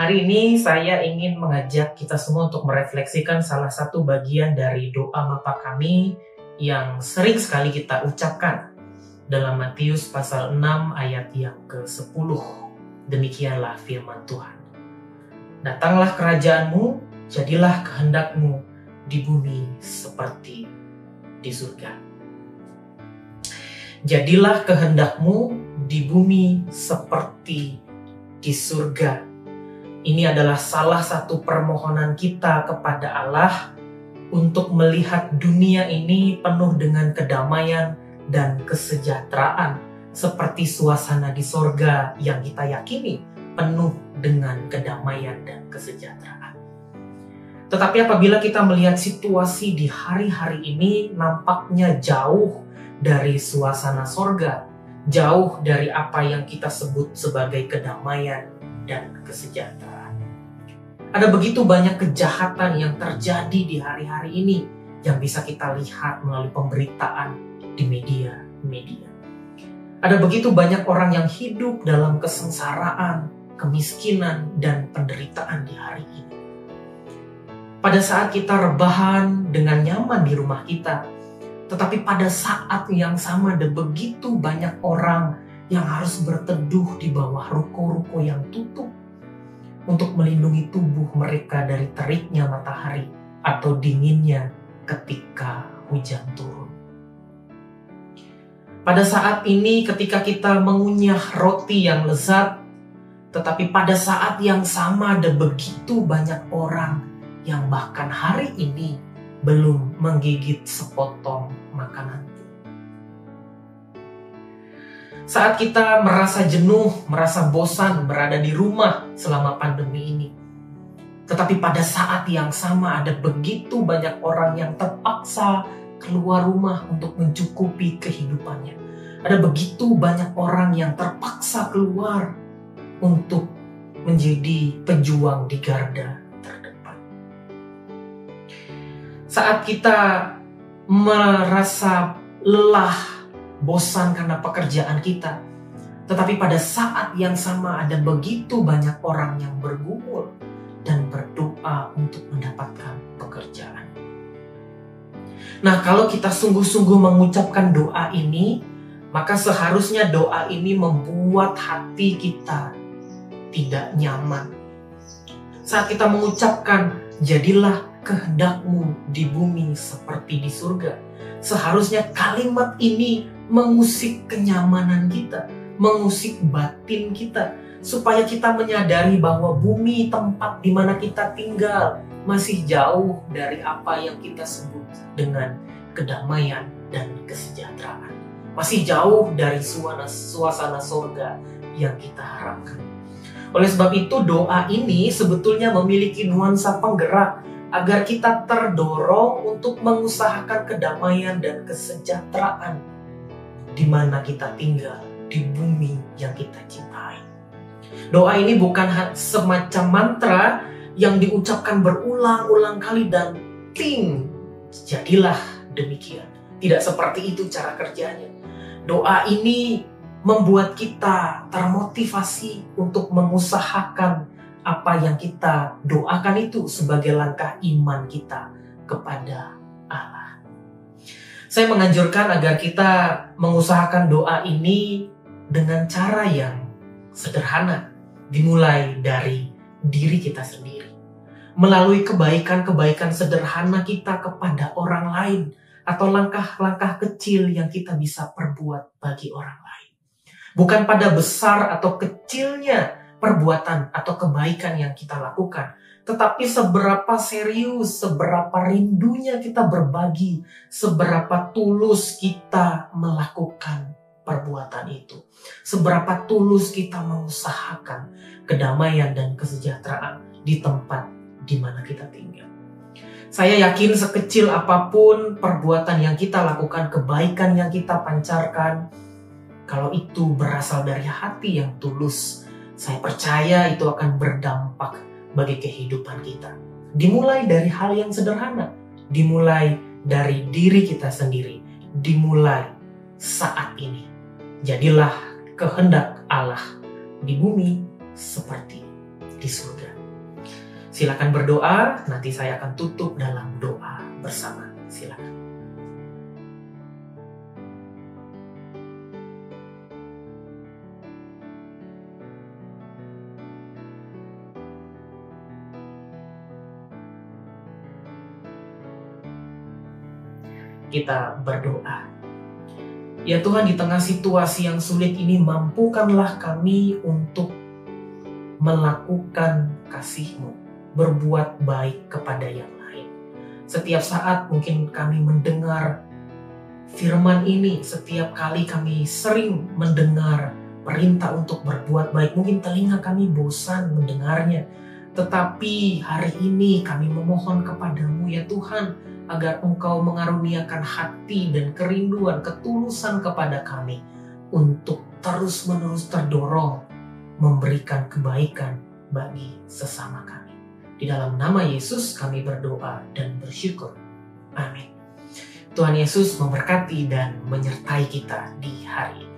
Hari ini saya ingin mengajak kita semua untuk merefleksikan salah satu bagian dari doa Bapa kami yang sering sekali kita ucapkan dalam Matius pasal 6 ayat yang ke-10. Demikianlah firman Tuhan. Datanglah kerajaanmu, jadilah kehendakmu di bumi seperti di surga. Jadilah kehendakmu di bumi seperti di surga. Ini adalah salah satu permohonan kita kepada Allah untuk melihat dunia ini penuh dengan kedamaian dan kesejahteraan seperti suasana di sorga yang kita yakini penuh dengan kedamaian dan kesejahteraan. Tetapi apabila kita melihat situasi di hari-hari ini nampaknya jauh dari suasana sorga, jauh dari apa yang kita sebut sebagai kedamaian dan kesejahteraan. Ada begitu banyak kejahatan yang terjadi di hari-hari ini yang bisa kita lihat melalui pemberitaan di media-media. Ada begitu banyak orang yang hidup dalam kesengsaraan, kemiskinan, dan penderitaan di hari ini. Pada saat kita rebahan dengan nyaman di rumah kita, tetapi pada saat yang sama ada begitu banyak orang yang harus berteduh di bawah ruko-ruko yang tutup untuk melindungi tubuh mereka dari teriknya matahari atau dinginnya ketika hujan turun. Pada saat ini ketika kita mengunyah roti yang lezat, tetapi pada saat yang sama ada begitu banyak orang yang bahkan hari ini belum menggigit sepotong makanan. Saat kita merasa jenuh, merasa bosan berada di rumah selama pandemi ini. Tetapi pada saat yang sama ada begitu banyak orang yang terpaksa keluar rumah untuk mencukupi kehidupannya. Ada begitu banyak orang yang terpaksa keluar untuk menjadi pejuang di garda terdepan. Saat kita merasa lelah, bosan karena pekerjaan kita, tetapi pada saat yang sama ada begitu banyak orang yang bergumul dan berdoa untuk mendapatkan pekerjaan. Nah, kalau kita sungguh-sungguh mengucapkan doa ini, maka seharusnya doa ini membuat hati kita tidak nyaman. Saat kita mengucapkan, jadilah kehendakmu di bumi seperti di surga, seharusnya kalimat ini mengusik kenyamanan kita, mengusik batin kita, supaya kita menyadari bahwa bumi tempat di mana kita tinggal masih jauh dari apa yang kita sebut dengan kedamaian dan kesejahteraan. Masih jauh dari suasana surga yang kita harapkan. Oleh sebab itu doa ini sebetulnya memiliki nuansa penggerak agar kita terdorong untuk mengusahakan kedamaian dan kesejahteraan di mana kita tinggal, di bumi yang kita cintai. Doa ini bukan semacam mantra yang diucapkan berulang-ulang kali dan ting, jadilah demikian. Tidak seperti itu cara kerjanya. Doa ini membuat kita termotivasi untuk mengusahakan apa yang kita doakan itu sebagai langkah iman kita kepada Allah. Saya menganjurkan agar kita mengusahakan doa ini dengan cara yang sederhana, dimulai dari diri kita sendiri. Melalui kebaikan-kebaikan sederhana kita kepada orang lain, atau langkah-langkah kecil yang kita bisa perbuat bagi orang lain. Bukan pada besar atau kecilnya perbuatan atau kebaikan yang kita lakukan, tetapi seberapa serius, seberapa rindunya kita berbagi, seberapa tulus kita melakukan perbuatan itu, seberapa tulus kita mengusahakan kedamaian dan kesejahteraan di tempat di mana kita tinggal. Saya yakin sekecil apapun perbuatan yang kita lakukan, kebaikan yang kita pancarkan, kalau itu berasal dari hati yang tulus, saya percaya itu akan berdampak bagi kehidupan kita. Dimulai dari hal yang sederhana, dimulai dari diri kita sendiri, dimulai saat ini. Jadilah kehendak Allah di bumi seperti di surga. Silakan berdoa, nanti saya akan tutup dalam doa bersama. Silakan. Kita berdoa. Ya Tuhan, di tengah situasi yang sulit ini, mampukanlah kami untuk melakukan kasih-Mu, berbuat baik kepada yang lain. Setiap saat mungkin kami mendengar firman ini, setiap kali kami sering mendengar perintah untuk berbuat baik, mungkin telinga kami bosan mendengarnya. Tetapi hari ini kami memohon kepadamu ya Tuhan, agar Engkau mengaruniakan hati dan kerinduan, ketulusan kepada kami untuk terus-menerus terdorong memberikan kebaikan bagi sesama kami. Di dalam nama Yesus kami berdoa dan bersyukur. Amin. Tuhan Yesus memberkati dan menyertai kita di hari ini.